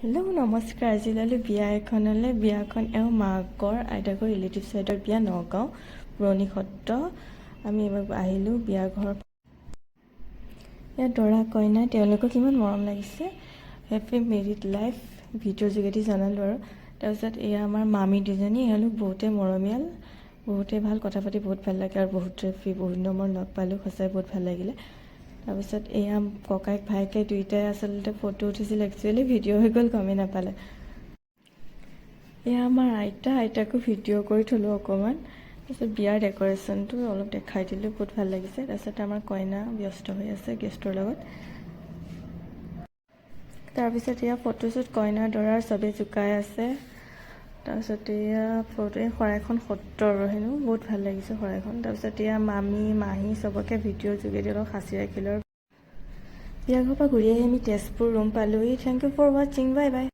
Hello' নমস্কাৰ। আজি ল'লোঁ বিয়া এখনলৈ। বিয়াখন এওঁ মাকৰ আইতাকৰ ৰিলেটিভ চাইডৰ বিয়া, নগাঁও পুৰণি সত্ৰ। আমি এবাৰ আহিলোঁ বিয়া ঘৰ। ইয়াত দৰা কইনা তেওঁলোকক কিমান মৰম লাগিছে। হেপী মেৰিড লাইফ ভিডিঅ'ৰ যোগেদি জনালোঁ আৰু। তাৰপিছত এয়া আমাৰ মামী দুজনী, এওঁলোক বহুতেই মৰমীয়াল, বহুতেই ভাল, কথা পাতি বহুত ভাল লাগে আৰু বহুত দিনৰ মূৰত লগ পালোঁ, সঁচাই বহুত ভাল লাগিলে। তাৰপিছত এয়া ককায়েক ভায়েকে দুয়োটাই আচলতে ফটো উঠিছিল, একচুৱেলি ভিডিঅ' হৈ গ'ল, গমেই নাপালে। এয়া আমাৰ আইতাকো ভিডিঅ' কৰি থলোঁ অকণমান। তাৰপিছত বিয়াৰ ডেক'ৰেশ্যনটো অলপ দেখাই দিলোঁ, বহুত ভাল লাগিছে। তাৰপিছত আমাৰ কইনা ব্যস্ত হৈ আছে গেষ্টৰ লগত। তাৰপিছত এয়া ফটোশ্বুট, কইনা দৰাৰ চবেই জোকাই আছে। তাৰপিছত এয়া শৰাইখন সত্ৰৰ হেনো, বহুত ভাল লাগিছে শৰাইখন। তাৰপিছত এয়া মামী মাহী চবকে ভিডিঅ'ৰ যোগেদি অলপ সাঁচি ৰাখিলোঁ। বিয়া ঘৰৰ পৰা ঘূৰি আহি আমি তেজপুৰ ৰুম পালোঁহি। থেংক ইউ ফৰ ৱাচিং, বাই বাই।